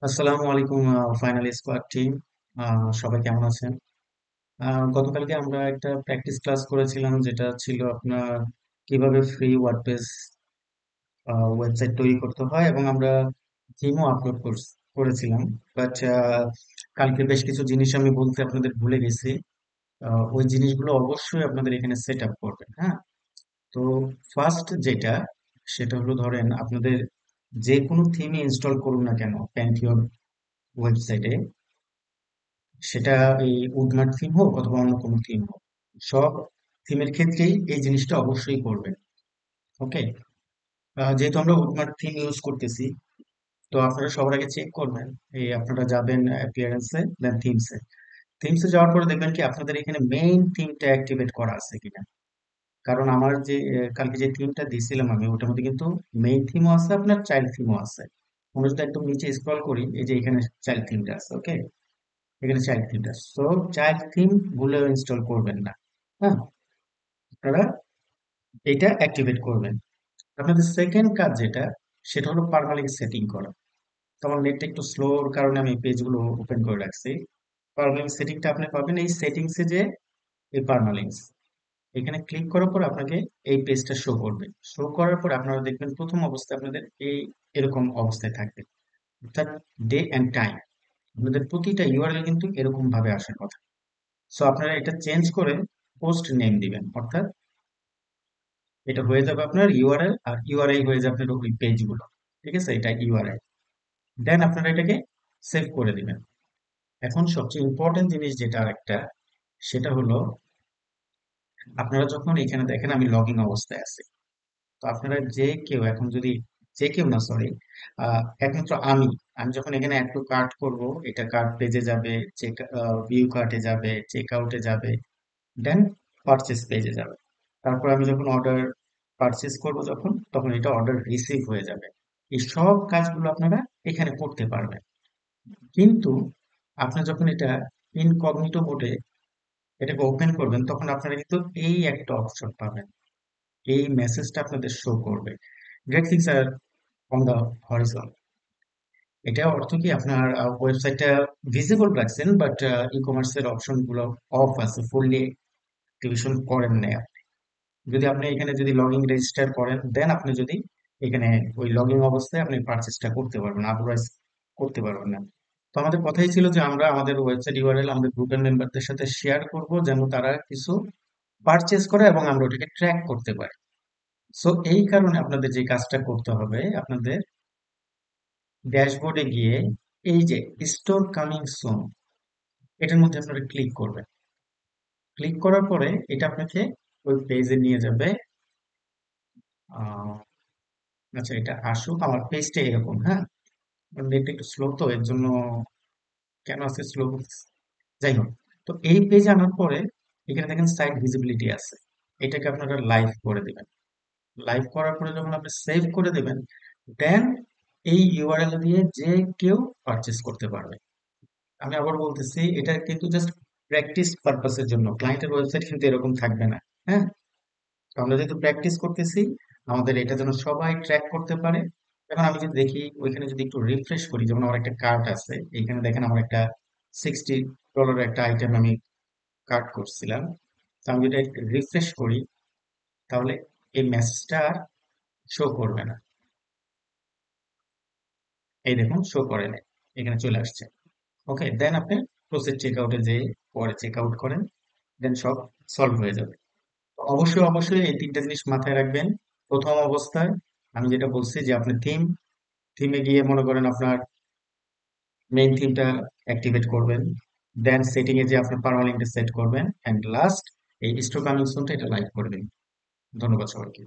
আসসালামু আলাইকুম final squad team. সবাই কেমন আছেন? গতকালকে আমরা একটা প্র্যাকটিস ক্লাস করেছিলাম, যেটা ছিল আপনার কিভাবে ফ্রি ওয়ার্ডপ্রেস ওয়েবসাইট তৈরি করতে হয়, এবং আমরা থিমও আপলোড করেছিলাম। বাট কালকে বেশ কিছু জিনিস আমি বলতে আপনাদের ভুলে গেছি। ওই জিনিসগুলো অবশ্যই আপনাদের এখানে সেট আপ করবেন, হ্যাঁ। তো ফার্স্ট যেটা, সেটা হলো ধরেন আপনাদের যে কোনো থিমই ইনস্টল করুন না কেন প্যান্থিয়ন ওয়েবসাইটে, সেটা এই উডমার্ট থিম হোক অথবা অন্য কোনো থিম হোক, সব থিমের ক্ষেত্রেই এই জিনিসটা অবশ্যই করবেন। ওকে। যেহেতু আমরা উডমার্ট থিম ইউজ করতেছি, তো আপনারা সবার আগে চেক করবেন। এই আপনারা যাবেন অ্যাপিয়ারেন্সে, দেন থিমসে। থিমসে যাওয়ার পরে দেখবেন কি আপনাদের এখানে মেইন থিমটা অ্যাক্টিভেট করা আছে কিনা। কারণ আমার যে কালকে যে থিমটা দিয়েছিলাম আমি, ওটার মধ্যে কিন্তু মেইন থিমও আছে, আপনার চাইল্ড থিমও আছে। আমরা যদি একদম নিচে স্ক্রল করি, এই যে এখানে চাইল্ড থিমটা আছে। ওকে, এখানে চাইল্ড থিমটা, সো চাইল্ড থিম ভুলেও ইনস্টল করবেন না। হ্যাঁ, আপনারা এটা অ্যাক্টিভেট করবেন। আপনাদের সেকেন্ড কাজ যেটা, সেটা হলো পারমালিঙ্ক সেটিং করা। তো আমার নেটটা একটু স্লোর কারণে আমি পেজগুলো ওপেন করে রাখছি। পারমালিঙ্ক সেটিংটা আপনি পাবেন এই সেটিংসে, যে এই পারমালিঙ্কস, এখানে ক্লিক করার পর আপনাকে এই পেজটা শো করবে। শো করার পর আপনারা দেখবেন প্রথম অবস্থায় আপনাদের এই এরকম অবস্থায় থাকবে, অর্থাৎ ডে অ্যান্ড টাইম। আপনাদের প্রতিটা ইউআরএল কিন্তু এরকম ভাবে আসার কথা। সো আপনারা এটা চেঞ্জ করে পোস্ট নেম দিবেন, অর্থাৎ এটা হয়ে যাবে আপনার ইউআরএল, আর ইউআরআই হয়ে যাবে আপনার ওই পেজগুলো। ঠিক আছে, এটা ইউআরআই। দেন আপনারা এটাকে সেভ করে দিবেন। এখন সবচেয়ে ইম্পর্টেন্ট জিনিস যেটা একটা, সেটা হলো আপনারা যখন এখানে দেখেন আমি লগ ইন অবস্থায় আছি, তো আপনারা যে কেউ এখন যদি, যে কেউ না সরি, একমাত্র আমি আমি যখন এখানে অ্যাড টু কার্ট করবো, এটা কার্ট পেজে যাবে, চেক ভিউ কার্টে যাবে, চেক আউটে যাবে, দেন পারচেস পেজে যাবে। তারপর আমি যখন অর্ডার পারচেস করব, যখন তখন এটা অর্ডার রিসিভ হয়ে যাবে। এই সব কাজগুলো আপনারা এখানে করতে পারবেন। কিন্তু আপনি যখন এটা ইনকগনিটো মোডে এটাকে ওপেন করবেন, তখন আপনারা কিন্তু এই একটা অপশন পাবেন। এই মেসেজটা আপনাদের শো করবে, great things are on the horizon. এটা অর্থ কি, আপনার ওয়েবসাইটটা ভিজিবল রাখছেন, বাট ই কমার্সের অপশন গুলো অফ আছে, ফুললি অ্যাক্টিভেশন করেন নাই। যদি আপনি এখানে যদি লগ ইন রেজিস্টার করেন, দেন আপনি যদি এখানে ওই লগ ইন অবস্থায় আপনি পারচেসটা করতে পারবেন, আদারওয়াইজ করতে পারবেন না। তো আমাদের কথাই ছিল যে আমরা আমাদের ওয়েবসাইট ইউআরএল আমাদের গ্রুপের মেম্বারদের সাথে শেয়ার করব, যেন তারা কিছু পারচেস করে এবং আমরা ওটাকে ট্র্যাক করতে পারি। সো এই কারণে আপনাদের যে কাজটা করতে হবে, আপনাদের ড্যাশবোর্ডে গিয়ে এই যে স্টোর কামিং সুন, এটার মধ্যে আপনারা ক্লিক করবেন। ক্লিক করার পরে এটা আপনাকে ওই পেজে নিয়ে যাবে। আহ, আচ্ছা, এটা আসুক, আমার পেজটা এরকম, হ্যাঁ। নেট একটু স্লো, তো এর জন্য কেন আছে স্লো, যাই হোক। তো এই পেজে আনার পরে এখানে দেখেন সাইট ভিজিবিলিটি আছে, এটাকে আপনারা লাইভ করে দিবেন। লাইভ করার পরে যখন আপনি সেভ করে দেবেন, দেন এই ইউআরএল দিয়ে যে কেউ পারচেস করতে পারবে। আমি আবার বলতেছি, এটা কিন্তু জাস্ট প্র্যাকটিস পারপাসের জন্য, ক্লায়েন্টের ওয়েবসাইট কিন্তু এরকম থাকবে না। হ্যাঁ, তো আমরা যেহেতু প্র্যাকটিস করতেছি, আমাদের এটা যেন সবাই ট্র্যাক করতে পারে। এখন আমি যদি দেখি ওইখানে যদি একটু রিফ্রেশ করি, যেমন আমার একটা কার্ট আছে, এখানে দেখেন আমার একটা $60 একটা আইটেম আমি কার্ট করছিলাম। তো আমি যদি রিফ্রেশ করি, তাহলে এই মেসেজটা আর শো করবে না। এই দেখুন, শো করে নেই, এখানে চলে আসছে। ওকে, দেন আপনি প্রসেস চেক আউটে যেয়ে পরে চেক আউট করেন, দেন সব সলভ হয়ে যাবে। তো অবশ্যই অবশ্যই এই তিনটা জিনিস মাথায় রাখবেন। প্রথম অবস্থায় আমি যেটা বলছি, যে আপনি থিমে গিয়ে মনে করেন আপনার মেইন থিমটা অ্যাক্টিভেট করবেন, দেন সেটিং এ যে আপনি পারমানেন্ট সেট করবেন, এন্ড লাস্ট এই স্টক কানেকশনটা এটা লাইভ করে দিন। ধন্যবাদ সবাইকে।